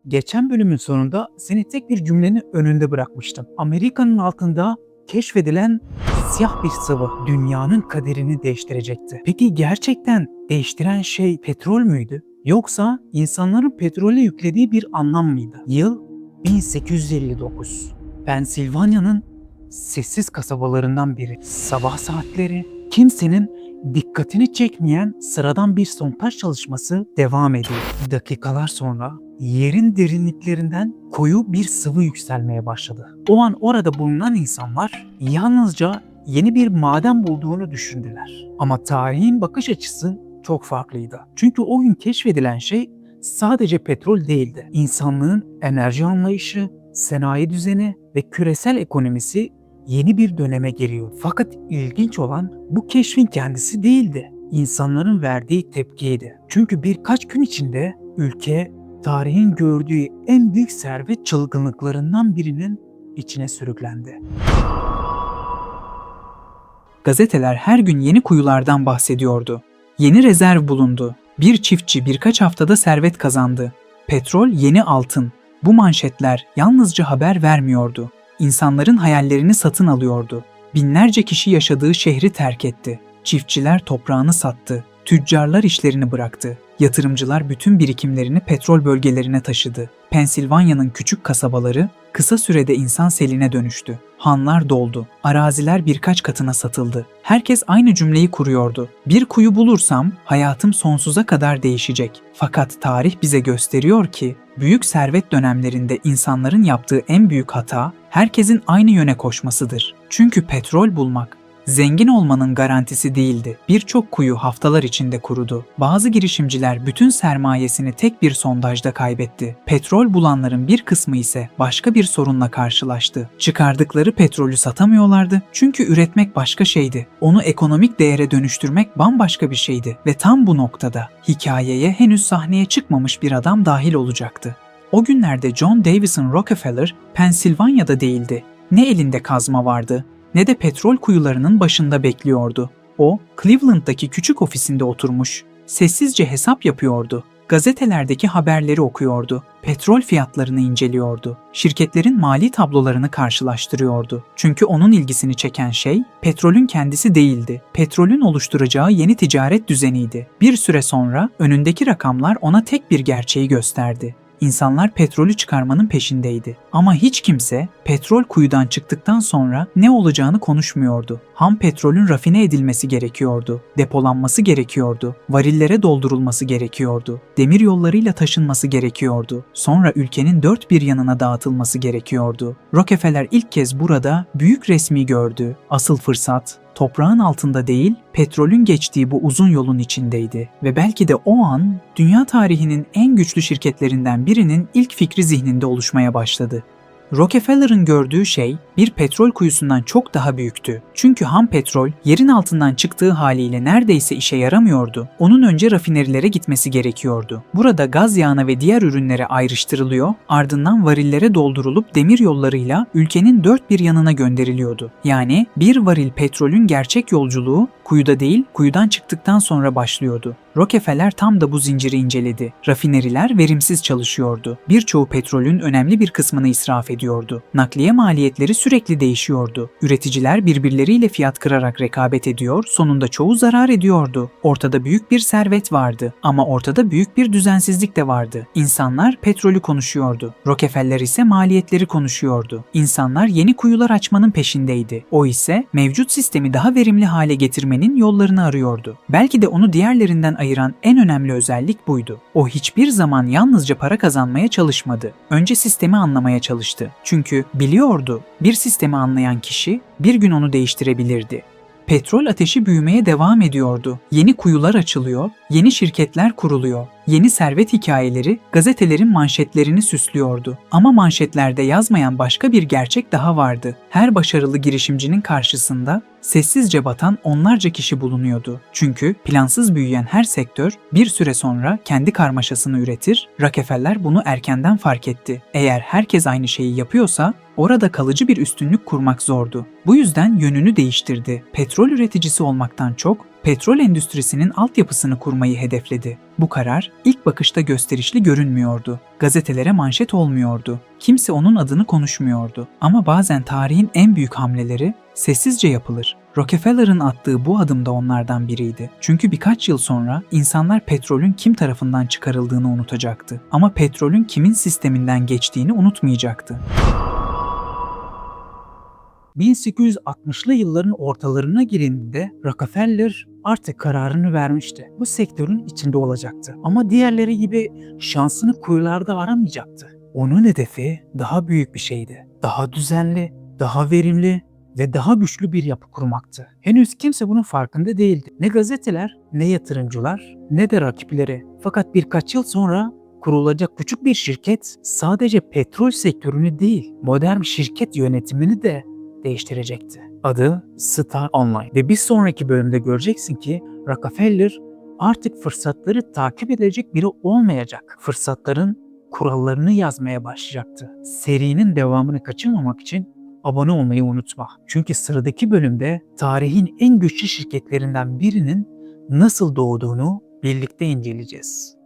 Geçen bölümün sonunda seni tek bir cümlenin önünde bırakmıştım. Amerika'nın altında keşfedilen siyah bir sıvı dünyanın kaderini değiştirecekti. Peki gerçekten değiştiren şey petrol müydü? Yoksa insanların petrole yüklediği bir anlam mıydı? Yıl 1859. Pensilvanya'nın sessiz kasabalarından biri. Sabah saatleri, kimsenin dikkatini çekmeyen sıradan bir sondaj çalışması devam ediyor. Dakikalar sonra yerin derinliklerinden koyu bir sıvı yükselmeye başladı. O an orada bulunan insanlar yalnızca yeni bir maden bulduğunu düşündüler. Ama tarihin bakış açısı çok farklıydı. Çünkü o gün keşfedilen şey sadece petrol değildi. İnsanlığın enerji anlayışı, sanayi düzeni ve küresel ekonomisi yeni bir döneme giriyor. Fakat ilginç olan bu keşfin kendisi değildi. İnsanların verdiği tepkiydi. Çünkü birkaç gün içinde ülke tarihin gördüğü en büyük servet çılgınlıklarından birinin içine sürüklendi. Gazeteler her gün yeni kuyulardan bahsediyordu. Yeni rezerv bulundu. Bir çiftçi birkaç haftada servet kazandı. Petrol yeni altın. Bu manşetler yalnızca haber vermiyordu. İnsanların hayallerini satın alıyordu. Binlerce kişi yaşadığı şehri terk etti. Çiftçiler toprağını sattı. Tüccarlar işlerini bıraktı. Yatırımcılar bütün birikimlerini petrol bölgelerine taşıdı. Pensilvanya'nın küçük kasabaları kısa sürede insan seline dönüştü. Hanlar doldu. Araziler birkaç katına satıldı. Herkes aynı cümleyi kuruyordu. Bir kuyu bulursam hayatım sonsuza kadar değişecek. Fakat tarih bize gösteriyor ki büyük servet dönemlerinde insanların yaptığı en büyük hata herkesin aynı yöne koşmasıdır. Çünkü petrol bulmak zengin olmanın garantisi değildi. Birçok kuyu haftalar içinde kurudu. Bazı girişimciler bütün sermayesini tek bir sondajda kaybetti. Petrol bulanların bir kısmı ise başka bir sorunla karşılaştı. Çıkardıkları petrolü satamıyorlardı çünkü üretmek başka şeydi. Onu ekonomik değere dönüştürmek bambaşka bir şeydi ve tam bu noktada hikayeye henüz sahneye çıkmamış bir adam dahil olacaktı. O günlerde John Davison Rockefeller Pensilvanya'da değildi. Ne elinde kazma vardı ne de petrol kuyularının başında bekliyordu. O, Cleveland'daki küçük ofisinde oturmuş, sessizce hesap yapıyordu. Gazetelerdeki haberleri okuyordu, petrol fiyatlarını inceliyordu, şirketlerin mali tablolarını karşılaştırıyordu. Çünkü onun ilgisini çeken şey, petrolün kendisi değildi. Petrolün oluşturacağı yeni ticaret düzeniydi. Bir süre sonra önündeki rakamlar ona tek bir gerçeği gösterdi. İnsanlar petrolü çıkarmanın peşindeydi. Ama hiç kimse petrol kuyudan çıktıktan sonra ne olacağını konuşmuyordu. Ham petrolün rafine edilmesi gerekiyordu. Depolanması gerekiyordu. Varillere doldurulması gerekiyordu. Demir yollarıyla taşınması gerekiyordu. Sonra ülkenin dört bir yanına dağıtılması gerekiyordu. Rockefeller ilk kez burada büyük resmi gördü. Asıl fırsat toprağın altında değil, petrolün geçtiği bu uzun yolun içindeydi ve belki de o an dünya tarihinin en güçlü şirketlerinden birinin ilk fikri zihninde oluşmaya başladı. Rockefeller'ın gördüğü şey bir petrol kuyusundan çok daha büyüktü. Çünkü ham petrol yerin altından çıktığı haliyle neredeyse işe yaramıyordu. Onun önce rafinerilere gitmesi gerekiyordu. Burada gaz yağına ve diğer ürünlere ayrıştırılıyor, ardından varillere doldurulup demir yollarıyla ülkenin dört bir yanına gönderiliyordu. Yani bir varil petrolün gerçek yolculuğu kuyuda değil, kuyudan çıktıktan sonra başlıyordu. Rockefeller tam da bu zinciri inceledi. Rafineriler verimsiz çalışıyordu. Birçoğu petrolün önemli bir kısmını israf ediyordu. Nakliye maliyetleri sürekli değişiyordu. Üreticiler birbirleriyle fiyat kırarak rekabet ediyor, sonunda çoğu zarar ediyordu. Ortada büyük bir servet vardı ama ortada büyük bir düzensizlik de vardı. İnsanlar petrolü konuşuyordu. Rockefeller ise maliyetleri konuşuyordu. İnsanlar yeni kuyular açmanın peşindeydi. O ise mevcut sistemi daha verimli hale getirmenin yollarını arıyordu. Belki de onu diğerlerinden ayıran en önemli özellik buydu. O hiçbir zaman yalnızca para kazanmaya çalışmadı. Önce sistemi anlamaya çalıştı. Çünkü biliyordu, bir sistemi anlayan kişi bir gün onu değiştirebilirdi. Petrol ateşi büyümeye devam ediyordu. Yeni kuyular açılıyor, yeni şirketler kuruluyor. Yeni servet hikayeleri gazetelerin manşetlerini süslüyordu. Ama manşetlerde yazmayan başka bir gerçek daha vardı. Her başarılı girişimcinin karşısında sessizce batan onlarca kişi bulunuyordu. Çünkü plansız büyüyen her sektör bir süre sonra kendi karmaşasını üretir. Rockefeller bunu erkenden fark etti. Eğer herkes aynı şeyi yapıyorsa Orada kalıcı bir üstünlük kurmak zordu. Bu yüzden yönünü değiştirdi. Petrol üreticisi olmaktan çok, petrol endüstrisinin altyapısını kurmayı hedefledi. Bu karar ilk bakışta gösterişli görünmüyordu. Gazetelere manşet olmuyordu. Kimse onun adını konuşmuyordu. Ama bazen tarihin en büyük hamleleri sessizce yapılır. Rockefeller'ın attığı bu adım da onlardan biriydi. Çünkü birkaç yıl sonra insanlar petrolün kim tarafından çıkarıldığını unutacaktı. Ama petrolün kimin sisteminden geçtiğini unutmayacaktı. 1860'lı yılların ortalarına girildiğinde Rockefeller artık kararını vermişti. Bu sektörün içinde olacaktı. Ama diğerleri gibi şansını kuyularda aramayacaktı. Onun hedefi daha büyük bir şeydi. Daha düzenli, daha verimli ve daha güçlü bir yapı kurmaktı. Henüz kimse bunun farkında değildi. Ne gazeteler, ne yatırımcılar, ne de rakipleri. Fakat birkaç yıl sonra kurulacak küçük bir şirket sadece petrol sektörünü değil, modern şirket yönetimini de değiştirecekti. Adı Star Online ve bir sonraki bölümde göreceksin ki Rockefeller artık fırsatları takip edecek biri olmayacak. Fırsatların kurallarını yazmaya başlayacaktı. Serinin devamını kaçırmamak için abone olmayı unutma. Çünkü sıradaki bölümde tarihin en güçlü şirketlerinden birinin nasıl doğduğunu birlikte inceleyeceğiz.